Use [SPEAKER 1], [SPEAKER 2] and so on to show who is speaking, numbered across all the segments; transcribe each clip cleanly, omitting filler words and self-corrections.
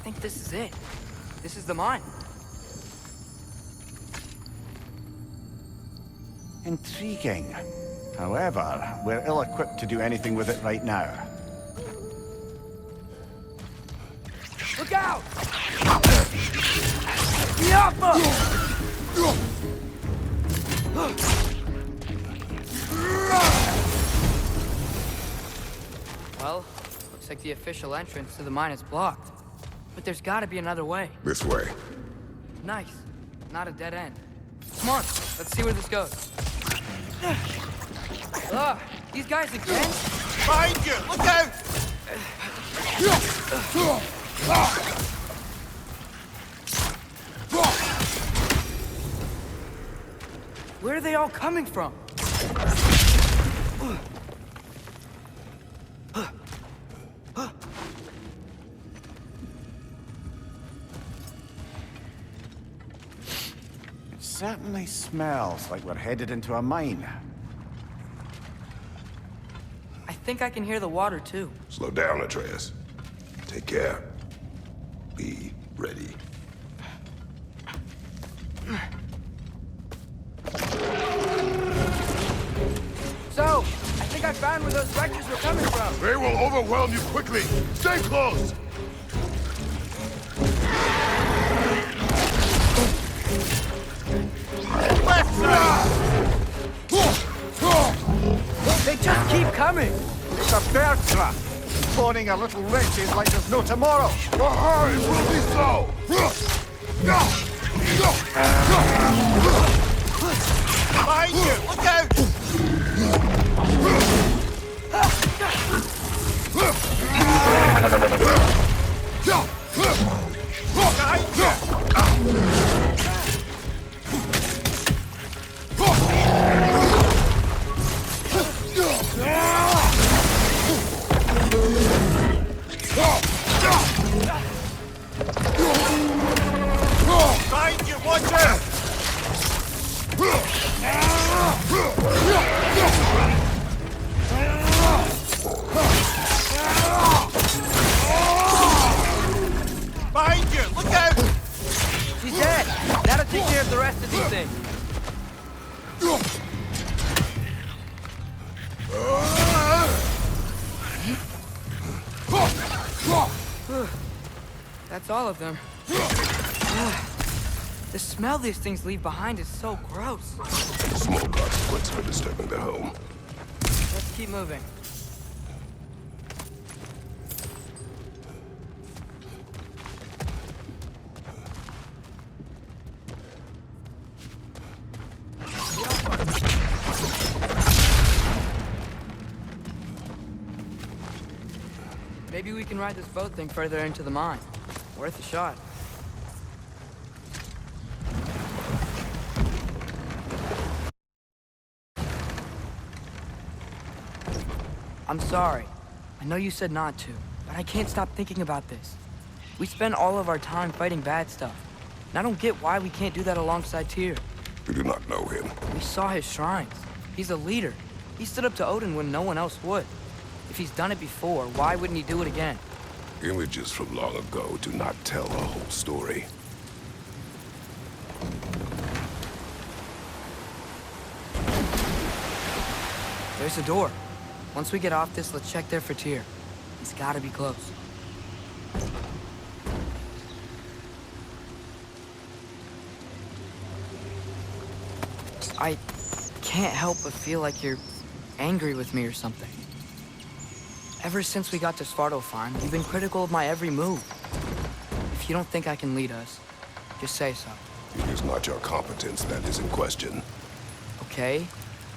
[SPEAKER 1] think this is it. This is the mine.
[SPEAKER 2] Intriguing. However, we're ill-equipped to do anything with it right now.
[SPEAKER 1] Look out! Yappa! Well, looks like the official entrance to the mine is blocked. But there's gotta be another way.
[SPEAKER 3] This way.
[SPEAKER 1] Nice. Not a dead end. Come on, let's see where this goes. Ugh, these guys again?
[SPEAKER 2] Behind you! Look out!
[SPEAKER 1] Where are they all coming from?
[SPEAKER 2] It certainly smells like we're headed into a mine.
[SPEAKER 1] I think I can hear the water too.
[SPEAKER 3] Slow down, Atreus. Take care. Be ready.
[SPEAKER 1] So, I think I found where those vectors were coming from.
[SPEAKER 3] They will overwhelm you quickly. Stay close!
[SPEAKER 2] Left side!
[SPEAKER 1] They just keep coming.
[SPEAKER 2] It's a bear trap. Spawning a little wretches like there's no tomorrow.
[SPEAKER 3] Your hurry will be so!
[SPEAKER 2] Behind you! Look out! Behind you! Behind you! Watch out! Behind you! Look out!
[SPEAKER 1] She's dead. That'll take care of the rest of these things. That's all of them. The smell these things leave behind is so gross.
[SPEAKER 3] Small consequence for disturbing their home.
[SPEAKER 1] Let's keep moving. Maybe we can ride this boat thing further into the mine. Worth a shot. I'm sorry. I know you said not to, but I can't stop thinking about this. We spend all of our time fighting bad stuff, and I don't get why we can't do that alongside Tyr.
[SPEAKER 3] You do not know him.
[SPEAKER 1] We saw his shrines. He's a leader. He stood up to Odin when no one else would. If he's done it before, why wouldn't he do it again?
[SPEAKER 3] Images from long ago do not tell a whole story.
[SPEAKER 1] There's a door. Once we get off this, let's check there for Tyr. He's gotta be close. I can't help but feel like you're angry with me or something. Ever since we got to Svartalfheim, you've been critical of my every move. If you don't think I can lead us, just say so.
[SPEAKER 3] It is not your competence that is in question.
[SPEAKER 1] Okay?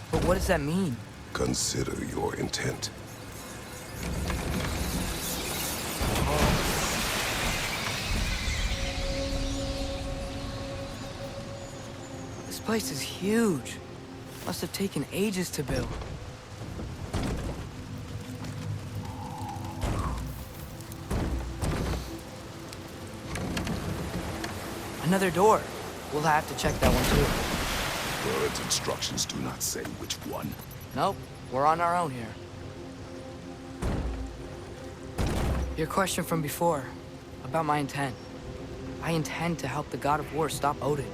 [SPEAKER 1] But what does that mean?
[SPEAKER 3] Consider your intent.
[SPEAKER 1] This place is huge. Must have taken ages to build. Another door. We'll have to check that one too.
[SPEAKER 3] Bird's instructions do not say which one.
[SPEAKER 1] Nope, we're on our own here. Your question from before. about my intent. I intend to help the God of War stop Odin.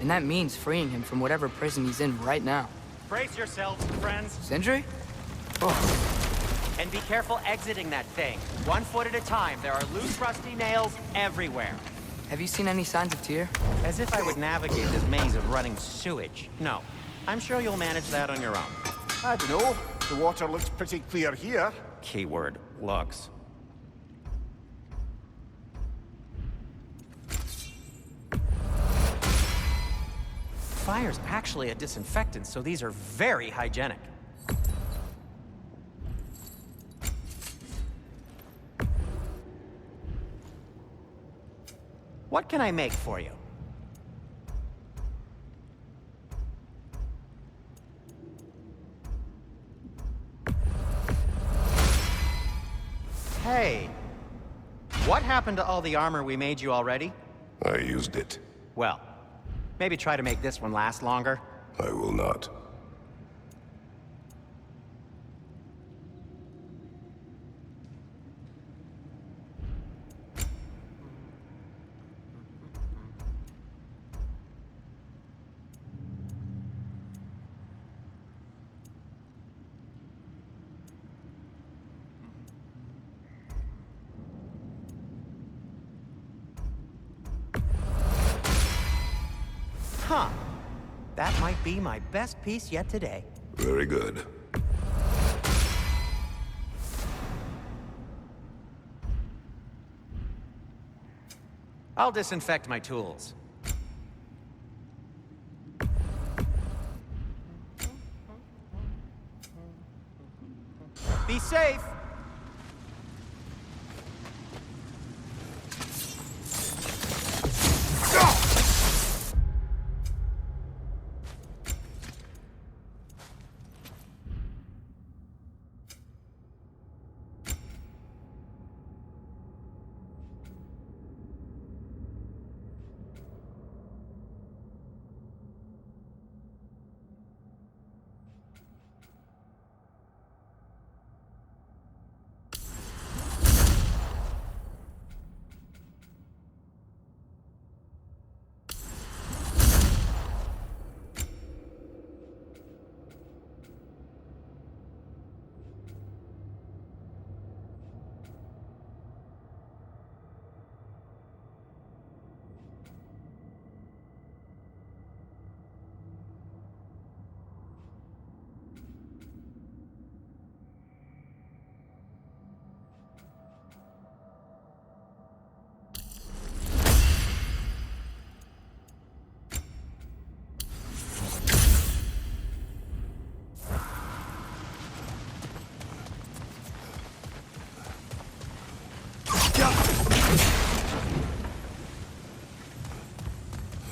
[SPEAKER 1] And that means freeing him from whatever prison he's in right now.
[SPEAKER 4] Brace yourselves, friends.
[SPEAKER 1] Sindri?
[SPEAKER 4] And be careful exiting that thing. 1 foot at a time. There are loose, rusty nails everywhere.
[SPEAKER 1] Have you seen any signs of Tyr?
[SPEAKER 4] As if I would navigate this maze of running sewage. No. I'm sure you'll manage that on your own.
[SPEAKER 2] I don't know. The water looks pretty clear here.
[SPEAKER 4] Keyword, looks. Fire's actually a disinfectant, so these are very hygienic. What can I make for you? Hey, what happened to all the armor we made you already?
[SPEAKER 3] I used it.
[SPEAKER 4] Well, maybe try to make this one last longer.
[SPEAKER 3] I will not.
[SPEAKER 4] Huh. That might be my best piece yet today.
[SPEAKER 3] Very good.
[SPEAKER 4] I'll disinfect my tools. Be safe!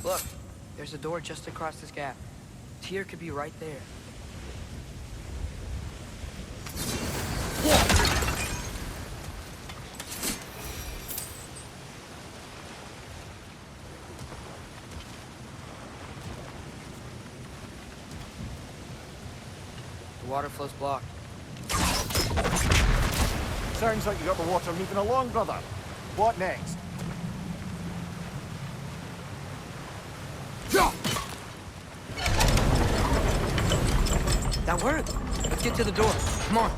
[SPEAKER 1] Look, there's a door just across this gap. Tyr could be right there. The water flow's blocked.
[SPEAKER 2] Sounds like you got the water moving along, brother. What next?
[SPEAKER 1] That worked. Let's get to the door. Come on.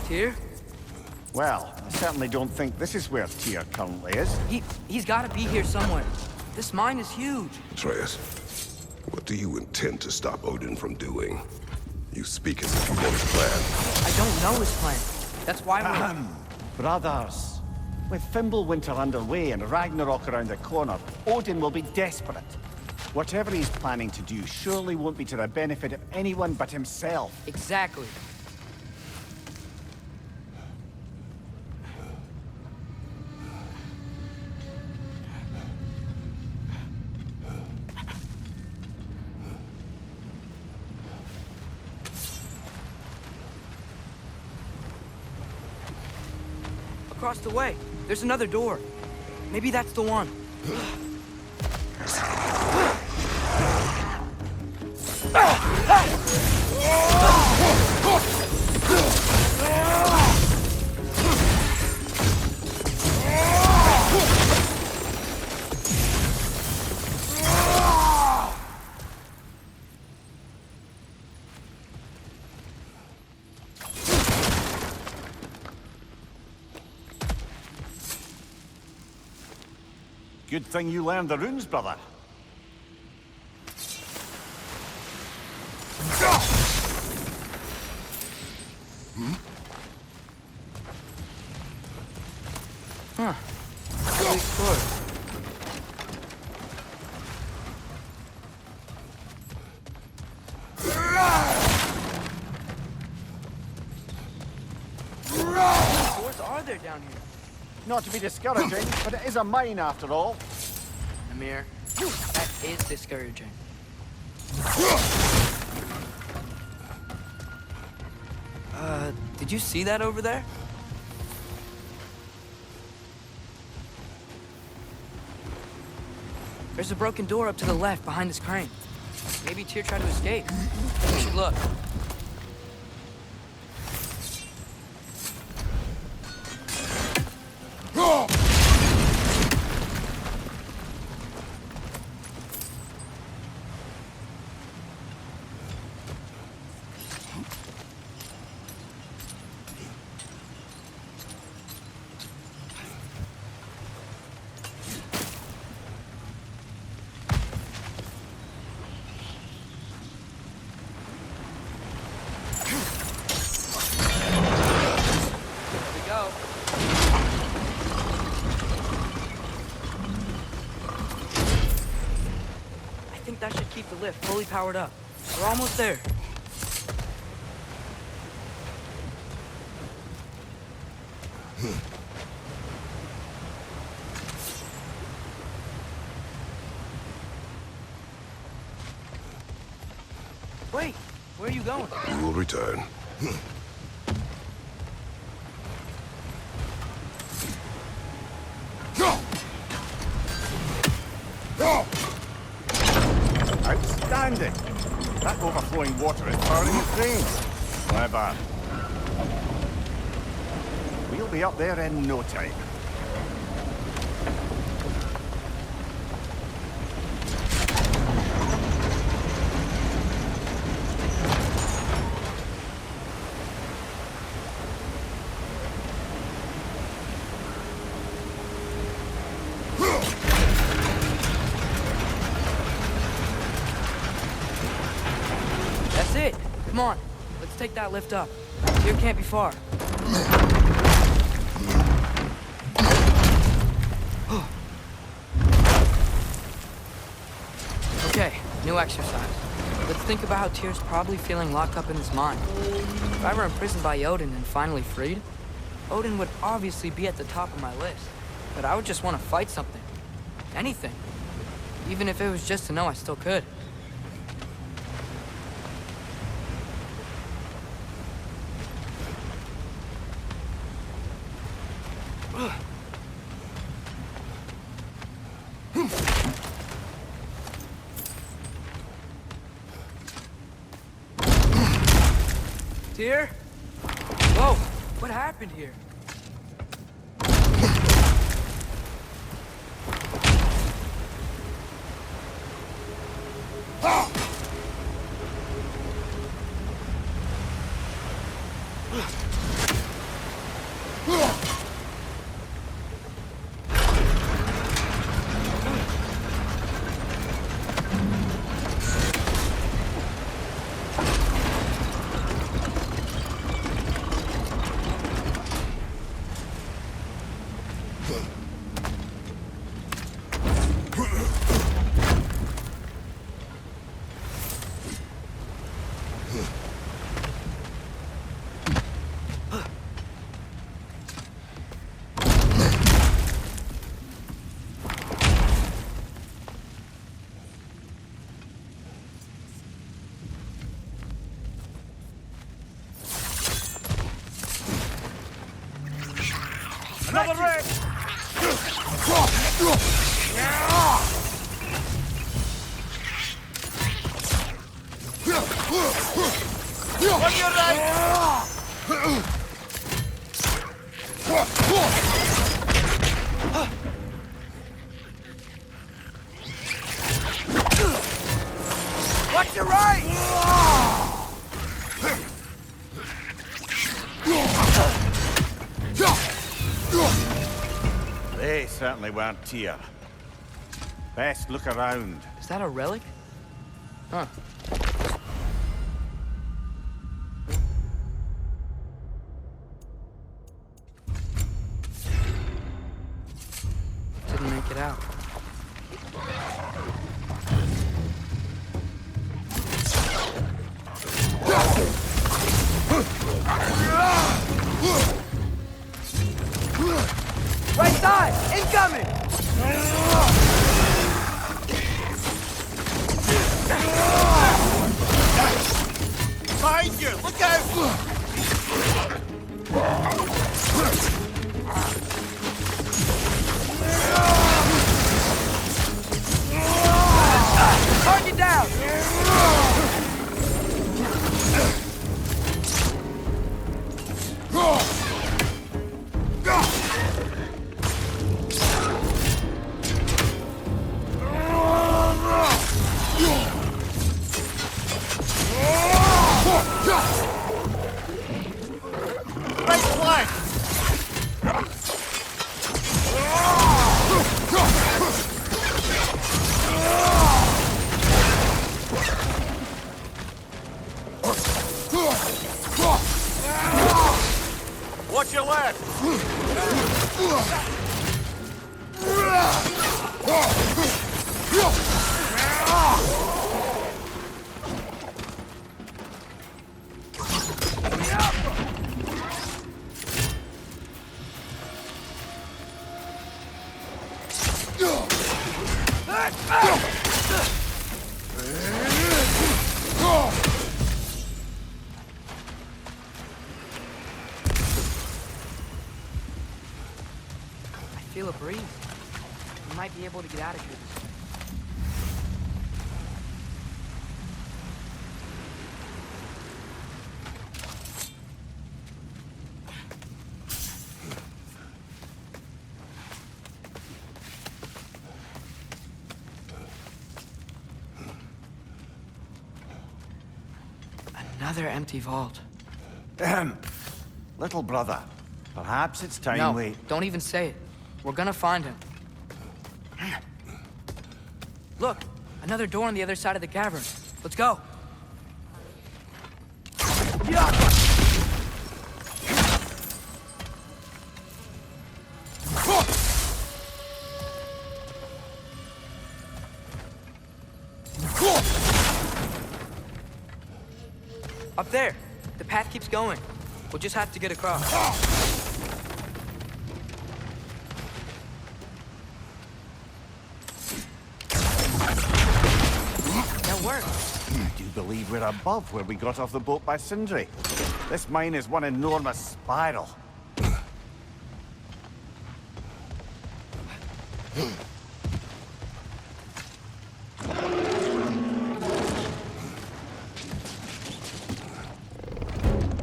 [SPEAKER 1] Tyr?
[SPEAKER 2] Well, I certainly don't think this is where Tyr currently is.
[SPEAKER 1] He's gotta be here somewhere. This mine is huge.
[SPEAKER 3] Atreus, what do you intend to stop Odin from doing? You speak as if you know his plan.
[SPEAKER 1] I don't know his plan. That's why we're...
[SPEAKER 2] Brothers, with Fimbulwinter underway and Ragnarok around the corner, Odin will be desperate. Whatever he's planning to do surely won't be to the benefit of anyone but himself.
[SPEAKER 1] Exactly. across the way. There's another door. Maybe that's the one.
[SPEAKER 2] Good thing you learned the runes, brother.
[SPEAKER 1] Huh. Really explored. What doors are there down here?
[SPEAKER 2] Not to be discouraging, but it is a mine after all.
[SPEAKER 1] Amir, that is discouraging. Did you see that over there? There's a broken door up to the left behind this crane. Maybe Tyr tried to escape. We should look. That should keep the lift fully powered up. We're almost there. Wait, where are you going?
[SPEAKER 3] You will return.
[SPEAKER 2] Outstanding! That overflowing water is powering the trains. Clever. We'll be up there in no time.
[SPEAKER 1] Come on, let's take that lift up. Here can't be far. Okay, new exercise. Let's think about how Tyr's probably feeling locked up in his mind. If I were imprisoned by Odin and finally freed, Odin would obviously be at the top of my list. But I would just want to fight something. Anything. Even if it was just to know I still could. Tyr? Whoa, what happened here?
[SPEAKER 2] Another red! On your right! Watch your right! They certainly weren't Tyr. Best look around.
[SPEAKER 1] Is that a relic? Huh. Didn't make it out. Right side! Incoming!
[SPEAKER 2] Behind you! Look out!
[SPEAKER 1] Target down!
[SPEAKER 2] Right flank! Watch your left!
[SPEAKER 1] I feel a breeze. We might be able to get out of here. Another empty vault.
[SPEAKER 2] Little brother, perhaps it's time
[SPEAKER 1] No,
[SPEAKER 2] we...
[SPEAKER 1] don't even say it. We're gonna find him. Look, another door on the other side of the cavern. Let's go. Up there. The path keeps going. We'll just have to get across. That worked.
[SPEAKER 2] I do believe we're above where we got off the boat by Sindri. This mine is one enormous spiral.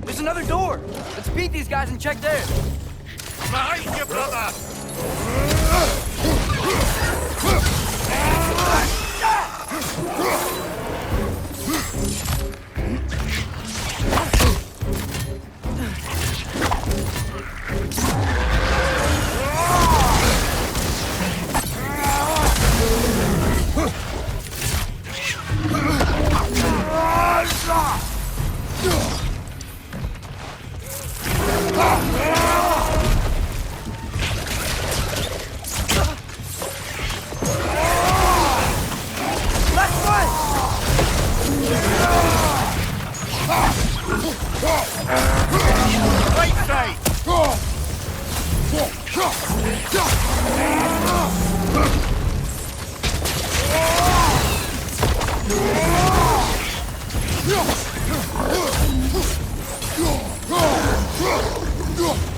[SPEAKER 1] There's another door! Let's beat these guys and check theirs!
[SPEAKER 2] Behind you, brother! Right side!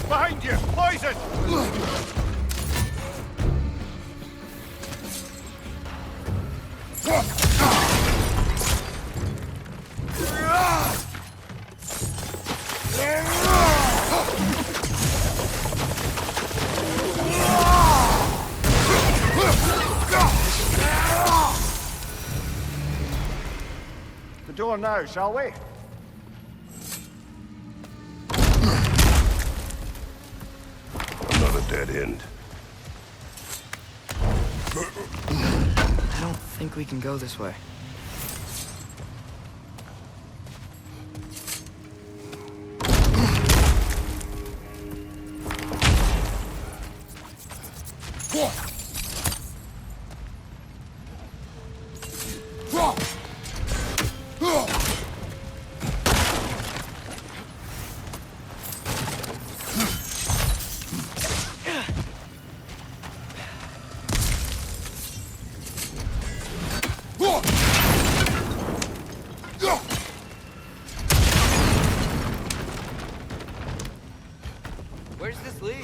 [SPEAKER 2] Behind you! Poison! door now, shall we?
[SPEAKER 3] Another dead end.
[SPEAKER 1] I don't think we can go this way. Where's this lead?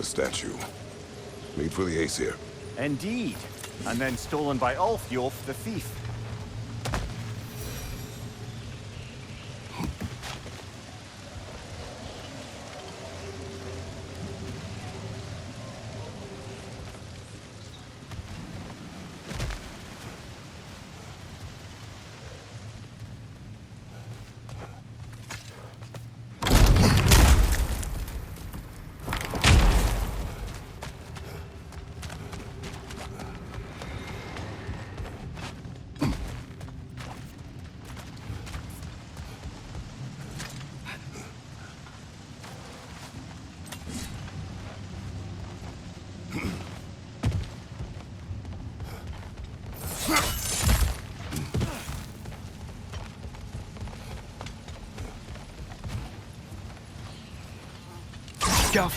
[SPEAKER 3] Statue. Made for the Aesir.
[SPEAKER 2] Indeed. And then stolen by Ulfjolf the thief.
[SPEAKER 1] Go.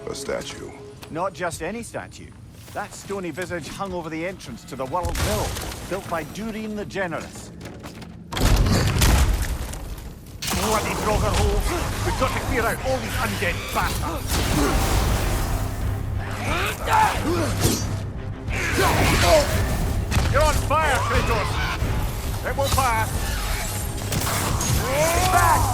[SPEAKER 3] A statue.
[SPEAKER 2] Not just any statue. That stony visage hung over the entrance to the World Mill, built by Durin the Generous. Bloody Draugr holes! We've got to clear out all these undead bastards! You're on fire, Kratos! It will pass! Back!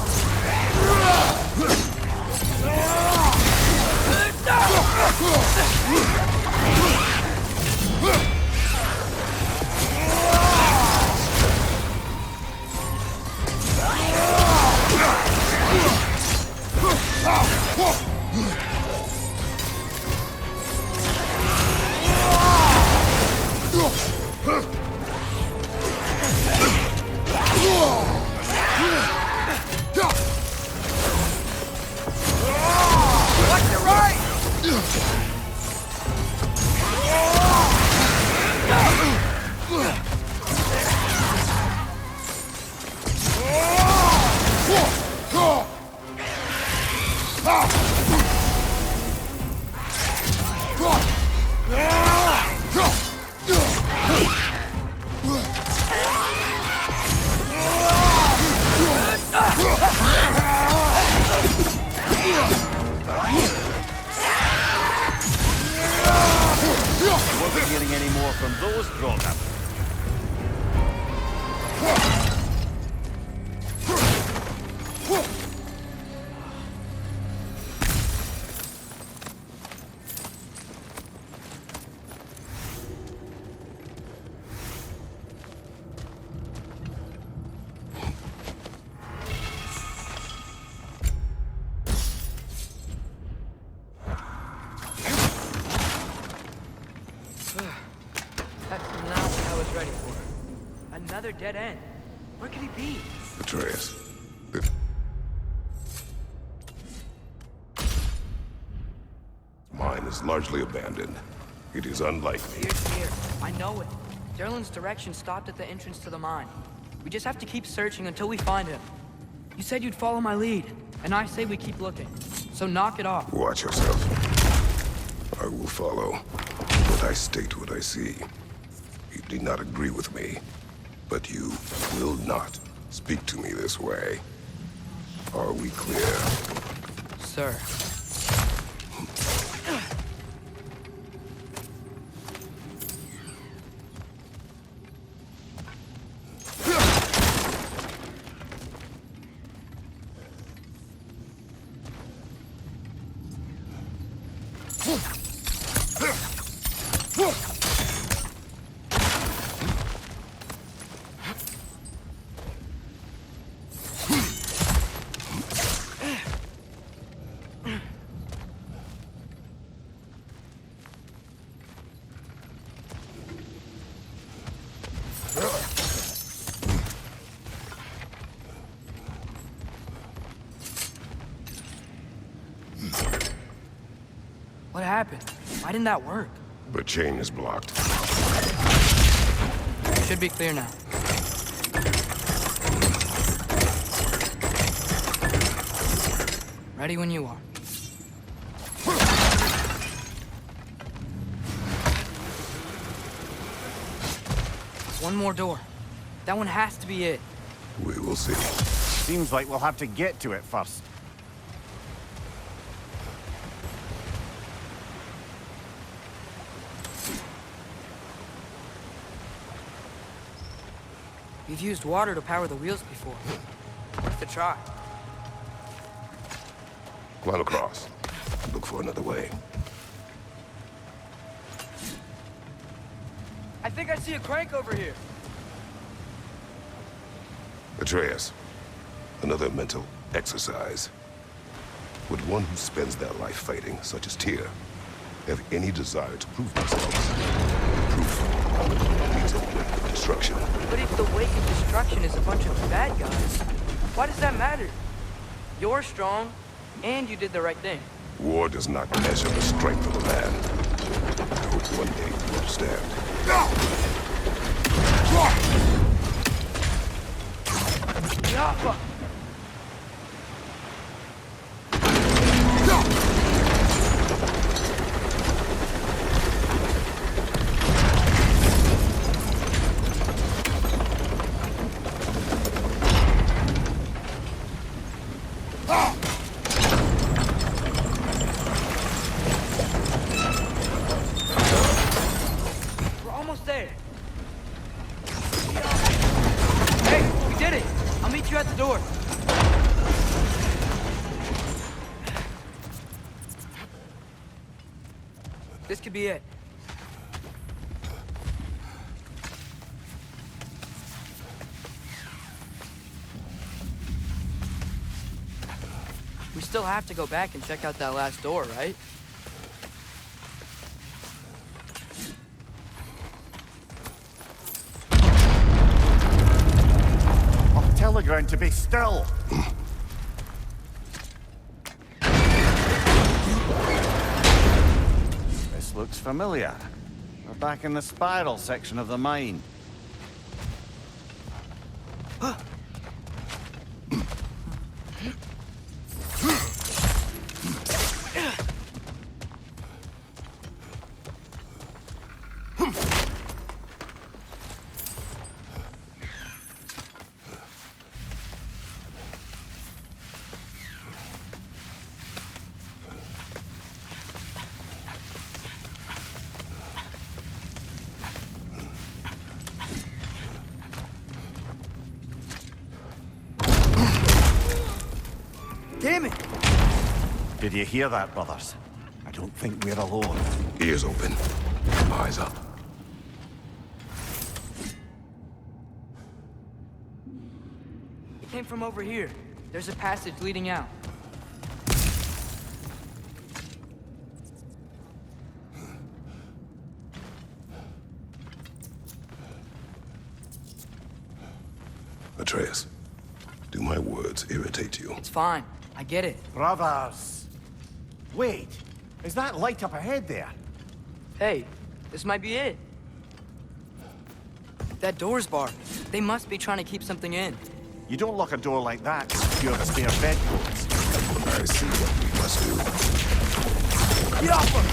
[SPEAKER 2] Wasn't hearing any more from those Draugr.
[SPEAKER 1] That's not what I was ready for. Another dead end. Where could he be?
[SPEAKER 3] Atreus. Mine is is largely abandoned. It is unlikely.
[SPEAKER 1] Here. I know it. Derlin's direction stopped at the entrance to the mine. We just have to keep searching until we find him. You said you'd follow my lead, and I say we keep looking. So knock it off.
[SPEAKER 3] Watch yourself. I will follow, but I state what I see. You do not agree with me, but you will not speak to me this way. Are we clear?
[SPEAKER 1] Sir. What happened? Why didn't that work?
[SPEAKER 3] The chain is blocked.
[SPEAKER 1] Should be clear now. Ready when you are. One more door. That one has to be it.
[SPEAKER 3] We will see.
[SPEAKER 2] Seems like we'll have to get to it first.
[SPEAKER 1] We've used water to power the wheels before. Worth a try.
[SPEAKER 3] Climb across. Look for another way.
[SPEAKER 1] I think I see a crank over here.
[SPEAKER 3] Atreus, another mental exercise. Would one who spends their life fighting, such as Tyr, have any desire to prove themselves? Proof leads ultimately to destruction.
[SPEAKER 1] But if the wake of destruction is a bunch of bad guys, why does that matter? You're strong, and you did the right thing.
[SPEAKER 3] War does not measure the strength of a man. I hope one day you understand.
[SPEAKER 1] Yappa! We're almost there. Hey, we did it! I'll meet you at the door. This could be it. We still have to go back and check out that last door, right?
[SPEAKER 2] I'll tell the ground to be still. This looks familiar. We're back in the spiral section of the mine.
[SPEAKER 1] Damn it!
[SPEAKER 2] Did you hear that, brothers? I don't think we're alone.
[SPEAKER 3] Ears open. Eyes up.
[SPEAKER 1] It came from over here. There's a passage leading out.
[SPEAKER 3] Atreus, do my words irritate you?
[SPEAKER 1] It's fine. I get it.
[SPEAKER 2] Brothers! Wait! Is that light up ahead there?
[SPEAKER 1] Hey, this might be it. That door's barred. They must be trying to keep something in.
[SPEAKER 2] You don't lock a door like that to secure the spare bedposts.
[SPEAKER 3] I see what we must do.
[SPEAKER 1] Get off him!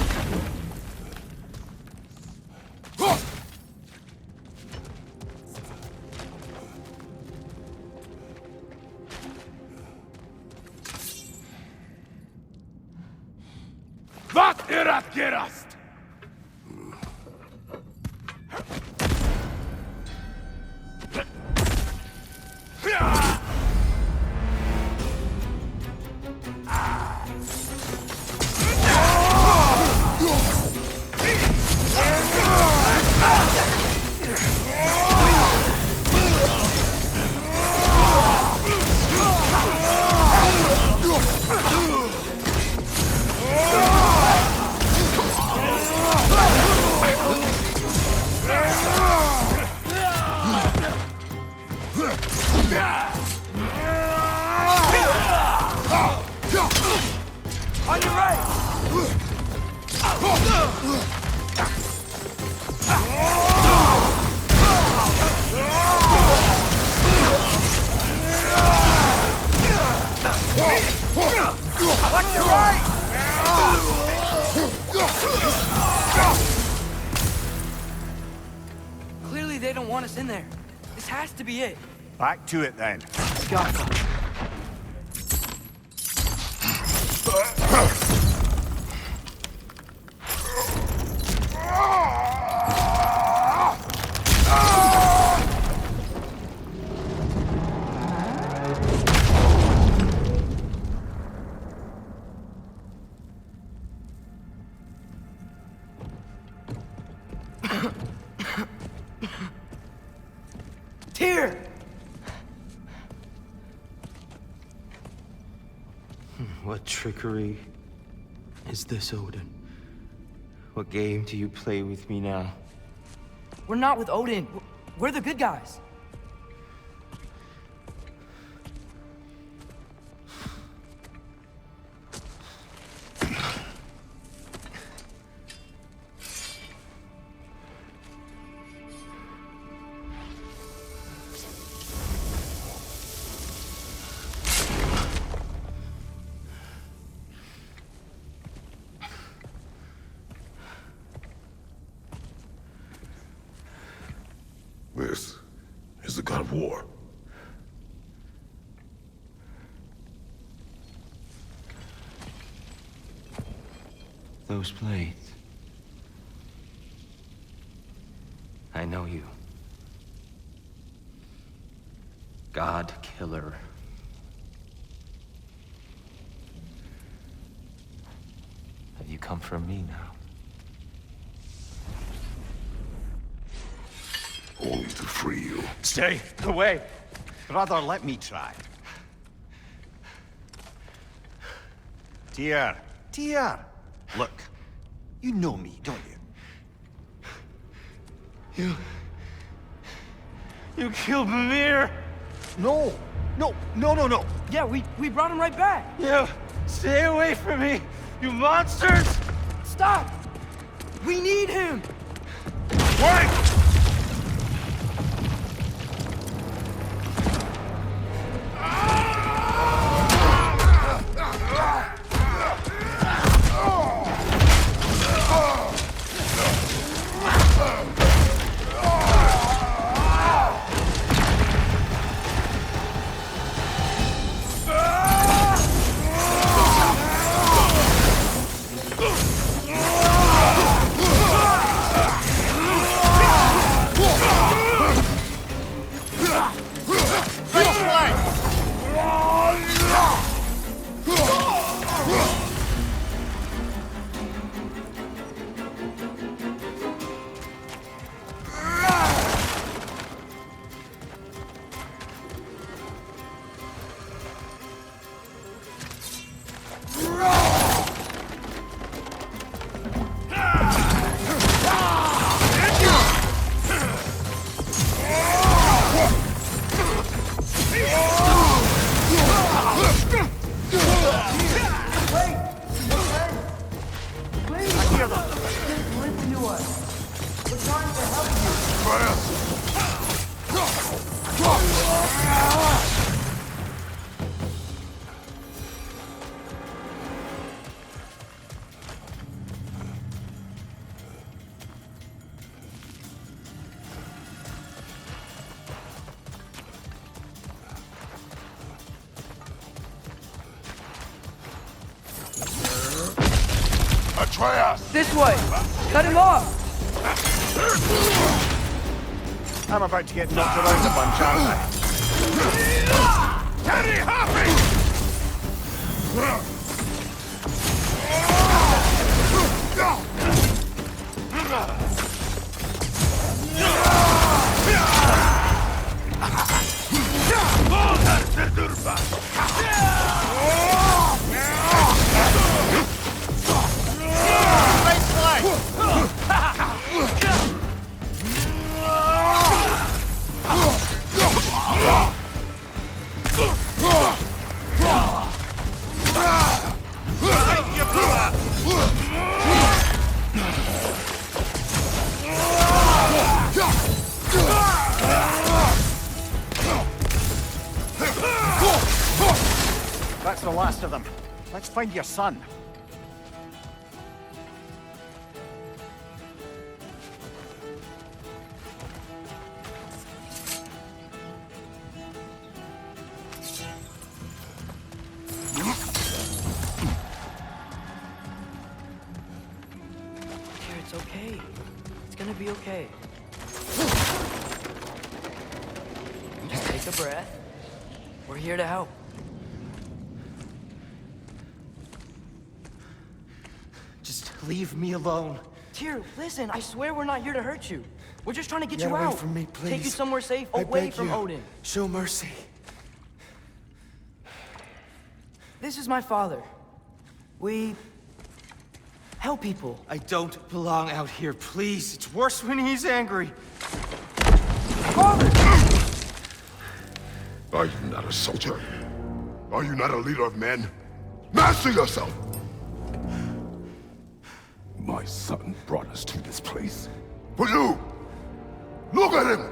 [SPEAKER 5] Wat erat gerast? On your right! Watch your right!
[SPEAKER 1] Clearly they don't want us in there. This has to be it.
[SPEAKER 2] Back to it then.
[SPEAKER 1] Gotcha. Tyr!
[SPEAKER 6] What trickery is this, Odin? What game do you play with me now?
[SPEAKER 1] We're not with Odin. We're the good guys.
[SPEAKER 3] This is the God of War.
[SPEAKER 6] Those blades. I know you. God Killer. Have you come for me now?
[SPEAKER 3] Only to free you.
[SPEAKER 2] Stay away. Brother, let me try. Tyr. Tyr. Look, you know me, don't you?
[SPEAKER 6] You killed Mimir!
[SPEAKER 2] No. No.
[SPEAKER 1] Yeah, we brought him right back.
[SPEAKER 6] You stay away from me, you monsters!
[SPEAKER 1] Stop! We need him!
[SPEAKER 5] Wait! Atreus!
[SPEAKER 1] This way! Cut him off!
[SPEAKER 2] I'm about to get knocked around a bunch, aren't I?
[SPEAKER 5] Teddy Hoppy!
[SPEAKER 2] That's the last of them. Let's find your son.
[SPEAKER 1] Here, it's okay. It's gonna be okay. Just take a breath. We're here to help.
[SPEAKER 6] Just leave me alone.
[SPEAKER 1] Tyr, listen, I swear we're not here to hurt you. We're just trying to get
[SPEAKER 6] Get
[SPEAKER 1] you
[SPEAKER 6] away
[SPEAKER 1] out.
[SPEAKER 6] from me,
[SPEAKER 1] Take you
[SPEAKER 6] please.
[SPEAKER 1] somewhere safe,
[SPEAKER 6] I
[SPEAKER 1] away
[SPEAKER 6] beg
[SPEAKER 1] from
[SPEAKER 6] you.
[SPEAKER 1] Odin.
[SPEAKER 6] Show mercy.
[SPEAKER 1] This is my father. We help people.
[SPEAKER 6] I don't belong out here, please. It's worse when he's angry.
[SPEAKER 1] Father!
[SPEAKER 3] Are you not a soldier? Are you not a leader of men? Master yourself! My son brought us to this place. For you! Look at him!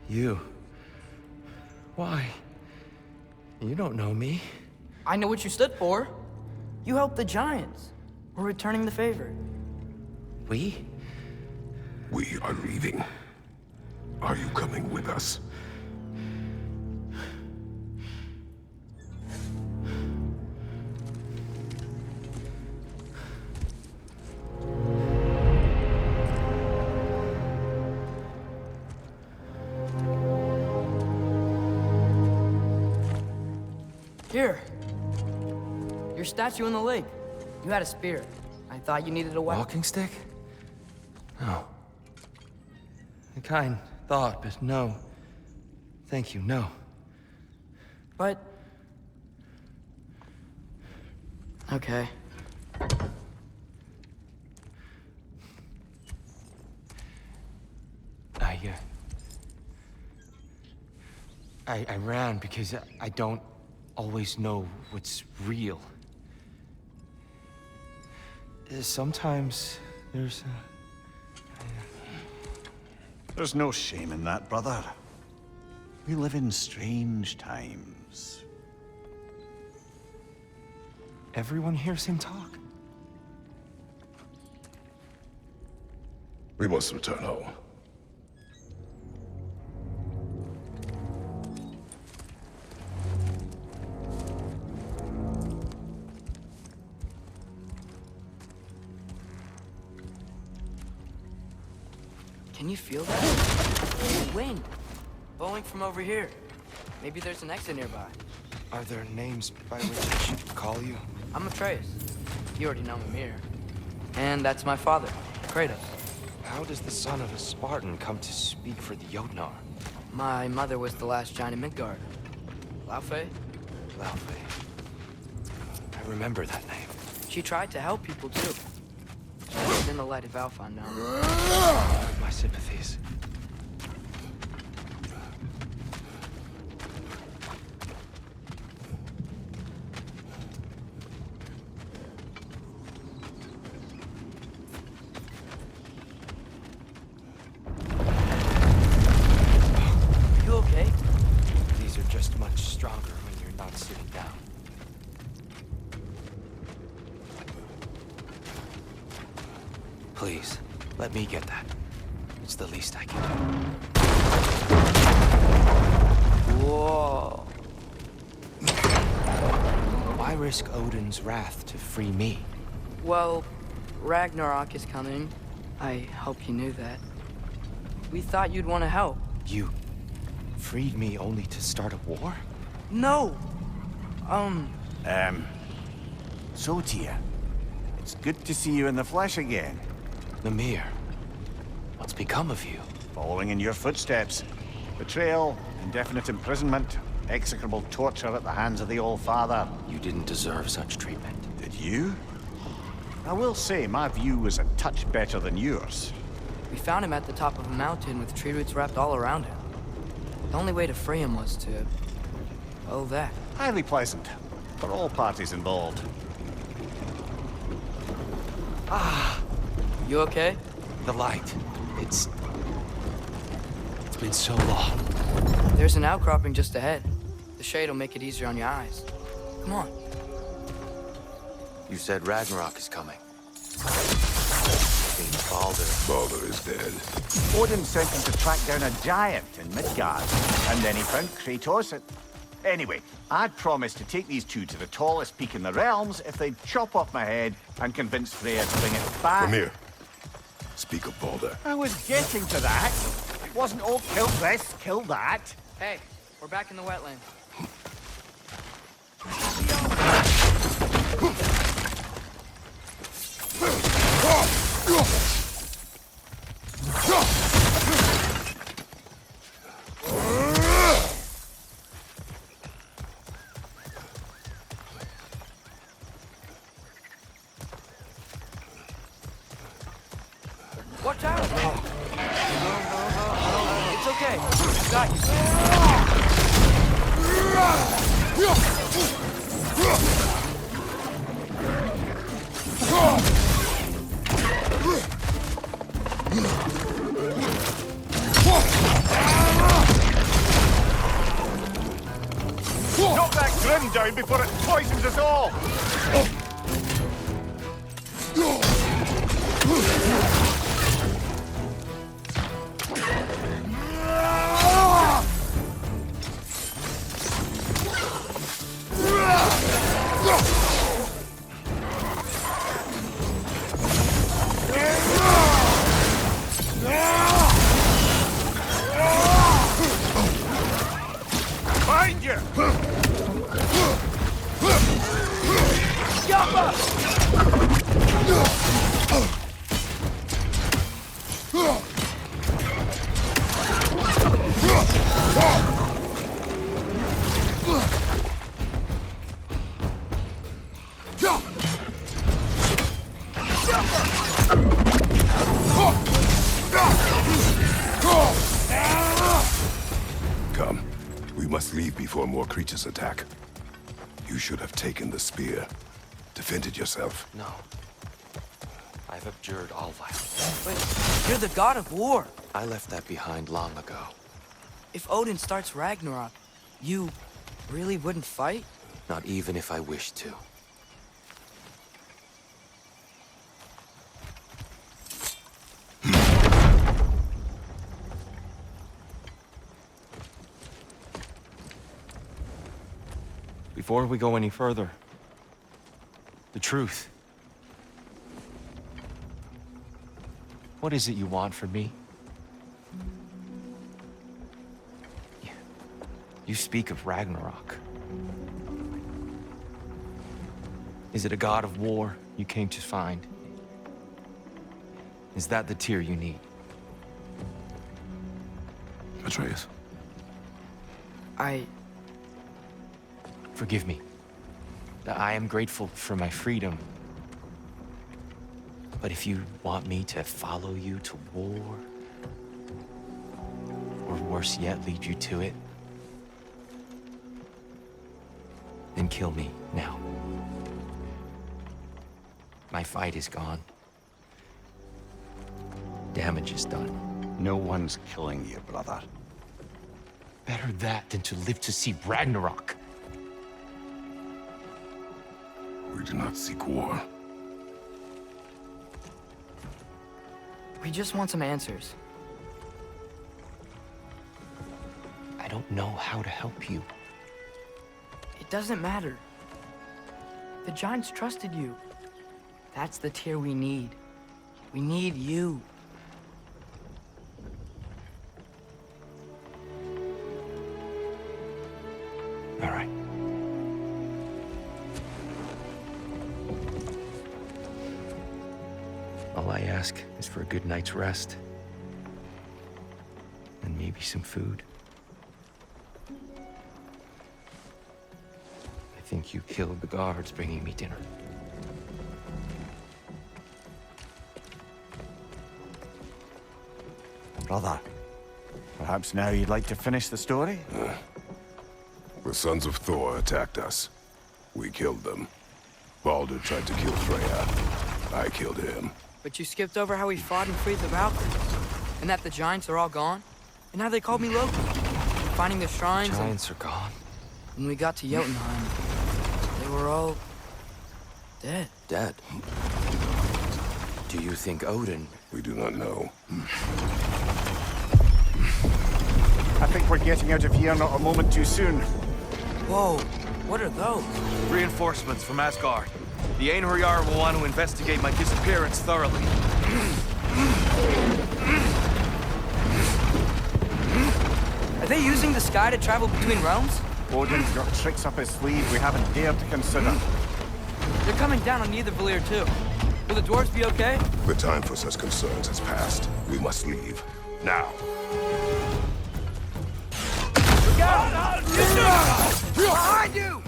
[SPEAKER 6] You. Why? You don't know me.
[SPEAKER 1] I know what you stood for. You helped the giants. We're returning the favor.
[SPEAKER 6] We?
[SPEAKER 3] We are leaving. Are you coming with us?
[SPEAKER 1] Here. Your statue in the lake. You had a spear. I thought you needed a weapon.
[SPEAKER 6] Walking stick? No. A kind thought, but no. Thank you, no.
[SPEAKER 1] But... okay.
[SPEAKER 6] I ran because I don't always know what's real. Sometimes there's
[SPEAKER 2] There's no shame in that, brother. We live in strange times.
[SPEAKER 6] Everyone hears him talk.
[SPEAKER 3] We must return home.
[SPEAKER 1] Can you feel that? Wind. Blowing from over here. Maybe there's an exit nearby.
[SPEAKER 6] Are there names by which I should call you?
[SPEAKER 1] I'm Atreus. You already know him here. And that's my father, Kratos.
[SPEAKER 6] How does the son of a Spartan come to speak for the Jotnar?
[SPEAKER 1] My mother was the last giant in Midgard. Laufey?
[SPEAKER 6] Laufey. I remember that name.
[SPEAKER 1] She tried to help people too. She's in the light of Alpha now.
[SPEAKER 6] My sympathies. Please, let me get that. It's the least I can do. Whoa. Why risk Odin's wrath to free me?
[SPEAKER 1] Well, Ragnarok is coming. I hope you knew that. We thought you'd want to help.
[SPEAKER 6] You freed me only to start a war?
[SPEAKER 1] No!
[SPEAKER 2] So, Tia, it's good to see you in the flesh again.
[SPEAKER 6] Mimir, what's become of you?
[SPEAKER 2] Following in your footsteps. Betrayal, indefinite imprisonment, execrable torture at the hands of the Old Father.
[SPEAKER 6] You didn't deserve such treatment.
[SPEAKER 2] Did you? I will say, my view was a touch better than yours.
[SPEAKER 1] We found him at the top of a mountain with tree roots wrapped all around him. The only way to free him was to... oh, that.
[SPEAKER 2] Highly pleasant, for all parties involved.
[SPEAKER 1] You okay?
[SPEAKER 6] The light. It's been so long.
[SPEAKER 1] There's an outcropping just ahead. The shade will make it easier on your eyes. Come on.
[SPEAKER 6] You said Ragnarok is coming. Means Baldur.
[SPEAKER 3] Baldur is dead.
[SPEAKER 2] Odin sent him to track down a giant in Midgard, and then he found Kratos and... Anyway, I'd promised to take these two to the tallest peak in the realms if they'd chop off my head and convince Freya to bring it back.
[SPEAKER 3] Mimir, speak of Baldur.
[SPEAKER 2] I was getting to that. It wasn't all kill this, kill that.
[SPEAKER 1] Hey, we're back in the wetland. Watch out! It's okay. Got you.
[SPEAKER 2] Knock that grim down before it poisons us all! Find you!
[SPEAKER 3] Come. We must leave before more creatures attack. You should have taken the spear. Defended yourself.
[SPEAKER 6] No. I've abjured all violence.
[SPEAKER 1] But you're the God of War.
[SPEAKER 6] I left that behind long ago.
[SPEAKER 1] If Odin starts Ragnarok, you really wouldn't fight?
[SPEAKER 6] Not even if I wished to. Before we go any further, the truth. What is it you want from me? You speak of Ragnarok. Is it a god of war you came to find? Is that the tear you need?
[SPEAKER 3] Atreus.
[SPEAKER 6] Forgive me. I am grateful for my freedom. But if you want me to follow you to war, or worse yet, lead you to it, then kill me now. My fight is gone. Damage is done.
[SPEAKER 2] No one's killing you, brother.
[SPEAKER 6] Better that than to live to see Ragnarok.
[SPEAKER 3] We do not seek war.
[SPEAKER 1] We just want some answers.
[SPEAKER 6] I don't know how to help you.
[SPEAKER 1] It doesn't matter. The Giants trusted you. That's the Tyr we need. We need you.
[SPEAKER 6] All right. All I ask is for a good night's rest. And maybe some food. I think you killed the guards bringing me dinner.
[SPEAKER 2] Brother, perhaps now you'd like to finish the story?
[SPEAKER 3] The sons of Thor attacked us. We killed them. Baldur tried to kill Freya. I killed him.
[SPEAKER 1] But you skipped over how we fought and freed the Valkyries. And that the Giants are all gone. And now they called me Loki. Finding the shrines.
[SPEAKER 6] Giants are gone.
[SPEAKER 1] When we got to Jotunheim, they were all dead.
[SPEAKER 6] Dead. Do you think Odin?
[SPEAKER 3] We do not know.
[SPEAKER 2] I think we're getting out of here not a moment too soon.
[SPEAKER 1] Whoa, what are those?
[SPEAKER 6] Reinforcements from Asgard. The Einherjar will want to investigate my disappearance thoroughly.
[SPEAKER 1] Are they using the sky to travel between realms?
[SPEAKER 2] Odin's got tricks up his sleeve we haven't dared to consider.
[SPEAKER 1] They're coming down on either Valir too. Will the dwarves be okay?
[SPEAKER 3] The time for such concerns has passed. We must leave. Now.
[SPEAKER 1] Behind you!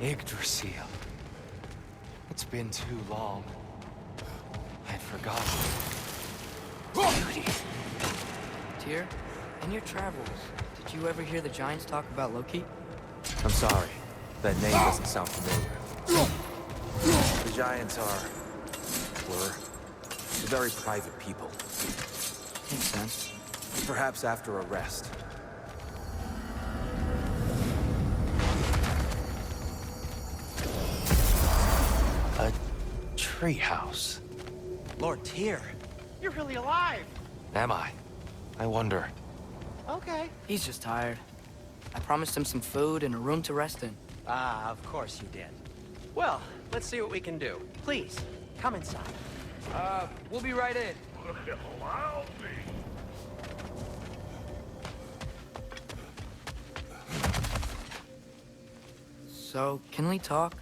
[SPEAKER 6] Yggdrasil. It's been too long. I'd forgotten. Beauty.
[SPEAKER 1] Tyr, in your travels, did you ever hear the Giants talk about Loki?
[SPEAKER 6] I'm sorry. That name doesn't sound familiar. The Giants were very private people.
[SPEAKER 1] Makes sense.
[SPEAKER 6] Perhaps after a rest. A treehouse.
[SPEAKER 4] Lord Tyr, you're really alive.
[SPEAKER 6] Am I? I wonder.
[SPEAKER 4] Okay.
[SPEAKER 1] He's just tired. I promised him some food and a room to rest in.
[SPEAKER 4] Ah, of course you did. Well, let's see what we can do. Please, come inside.
[SPEAKER 1] We'll be right in.
[SPEAKER 5] I'll be.
[SPEAKER 1] So, can we talk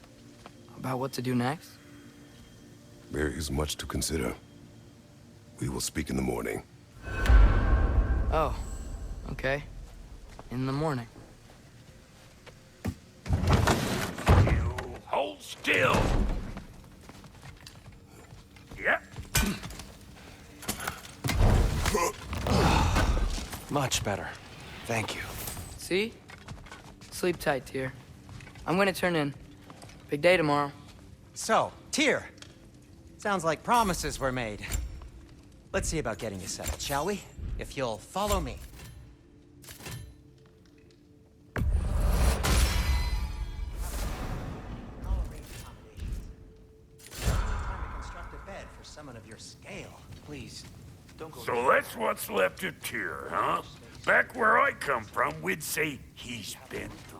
[SPEAKER 1] about what to do next?
[SPEAKER 3] There is much to consider. We will speak in the morning.
[SPEAKER 1] Oh, okay. In the morning.
[SPEAKER 5] You hold still. Yep.
[SPEAKER 6] Much better. Thank you.
[SPEAKER 1] See? Sleep tight, Tyr. I'm gonna turn in. Big day tomorrow.
[SPEAKER 4] So, Tyr. Sounds like promises were made. Let's see about getting you settled, shall we? If you'll follow me. Construct a bed for someone of your scale.
[SPEAKER 6] Please, don't go.
[SPEAKER 5] So that's what's left of Tyr, huh? Back where I come from, we'd say he's been through.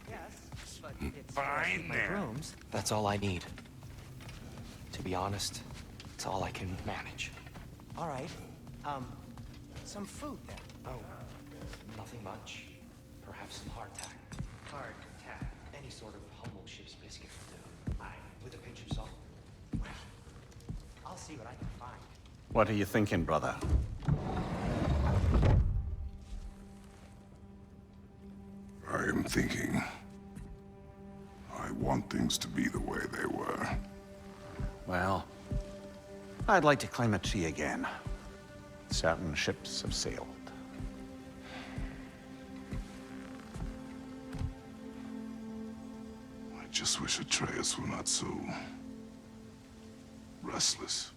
[SPEAKER 4] Yes, but it's
[SPEAKER 5] Fine
[SPEAKER 4] my
[SPEAKER 5] then.
[SPEAKER 4] rooms.
[SPEAKER 6] That's all I need. To be honest, it's all I can manage.
[SPEAKER 4] All right. Some food then.
[SPEAKER 6] Oh, nothing much. Perhaps some hardtack. Hardtack. Any sort of humble ship's biscuit will do. Aye, with a pinch of salt.
[SPEAKER 4] Well, I'll see what I can find.
[SPEAKER 2] What are you thinking, brother?
[SPEAKER 3] I am thinking. I want things to be the way they were.
[SPEAKER 2] Well, I'd like to climb a tree again. Certain ships have sailed.
[SPEAKER 3] I just wish Atreus were not so restless.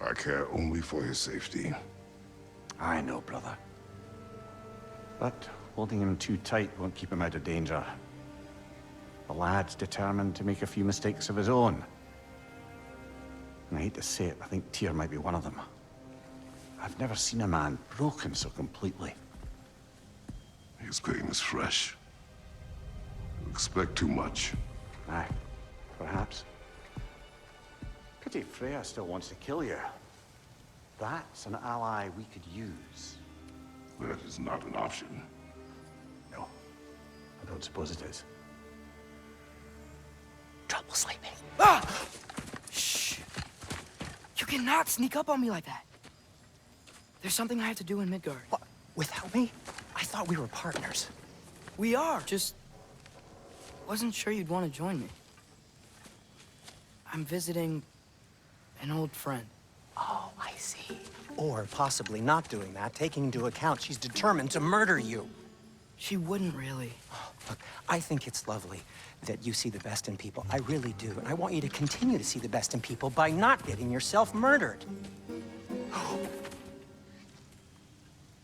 [SPEAKER 3] I care only for his safety.
[SPEAKER 2] I know, brother. But holding him too tight won't keep him out of danger. The lad's determined to make a few mistakes of his own. And I hate to say it, I think Tyr might be one of them. I've never seen a man broken so completely.
[SPEAKER 3] His pain is fresh. You expect too much.
[SPEAKER 2] Aye, perhaps. Pity Freya still wants to kill you. That's an ally we could use.
[SPEAKER 3] That is not an option.
[SPEAKER 2] No, I don't suppose it is.
[SPEAKER 1] Trouble sleeping. Ah! Shh. You cannot sneak up on me like that. There's something I have to do in Midgard.
[SPEAKER 4] What? Without me? I thought we were partners.
[SPEAKER 1] We are. Just wasn't sure you'd want to join me. I'm visiting an old friend.
[SPEAKER 4] Oh, I see. Or possibly not doing that, taking into account she's determined to murder you.
[SPEAKER 1] She wouldn't really.
[SPEAKER 4] Look, I think it's lovely that you see the best in people. I really do. And I want you to continue to see the best in people by not getting yourself murdered.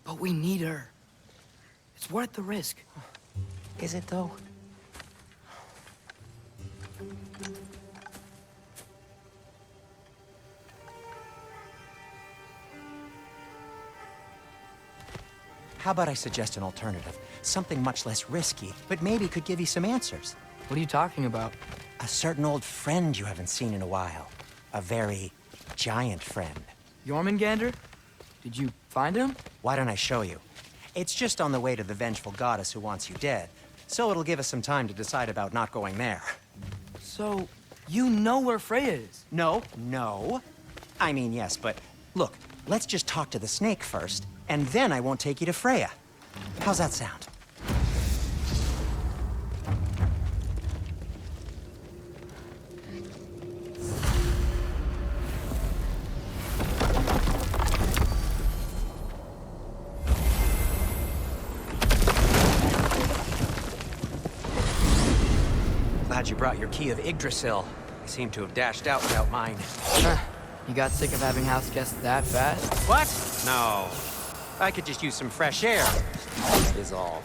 [SPEAKER 1] But we need her. It's worth the risk.
[SPEAKER 4] Is it, though? How about I suggest an alternative? Something much less risky, but maybe could give you some answers.
[SPEAKER 1] What are you talking about?
[SPEAKER 4] A certain old friend you haven't seen in a while. A very giant friend.
[SPEAKER 1] Jormungandr? Did you find him?
[SPEAKER 4] Why don't I show you? It's just on the way to the vengeful goddess who wants you dead, so it'll give us some time to decide about not going there.
[SPEAKER 1] So, you know where Freya is?
[SPEAKER 4] No. I mean, yes, but look, let's just talk to the snake first, and then I won't take you to Freya. How's that sound? Glad you brought your key of Yggdrasil. I seem to have dashed out without mine.
[SPEAKER 1] You got sick of having house guests that fast?
[SPEAKER 4] What? No. I could just use some fresh air. Is all.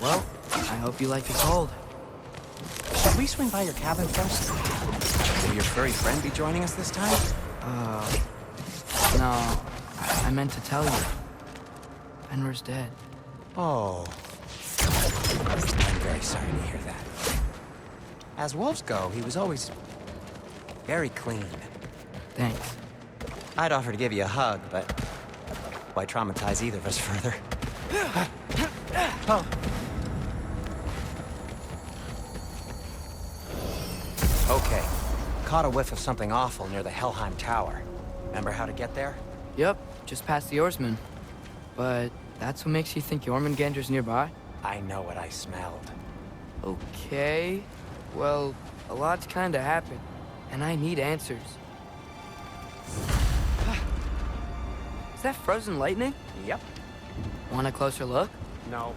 [SPEAKER 1] Well, I hope you like the cold.
[SPEAKER 4] Should we swing by your cabin first? Will your furry friend be joining us this time?
[SPEAKER 1] No. I meant to tell you. Fenrir's dead.
[SPEAKER 4] Oh. I'm very sorry to hear that. As wolves go, he was always very clean.
[SPEAKER 1] Thanks.
[SPEAKER 4] I'd offer to give you a hug, but why traumatize either of us further? Oh. Okay. Caught a whiff of something awful near the Helheim Tower. Remember how to get there?
[SPEAKER 1] Yep, just past the oarsman. But that's what makes you think Jormungandr's nearby?
[SPEAKER 4] I know what I smelled.
[SPEAKER 1] Okay. Well, a lot's kinda happened, and I need answers. Is that frozen lightning?
[SPEAKER 4] Yep.
[SPEAKER 1] Want a closer look?
[SPEAKER 4] No.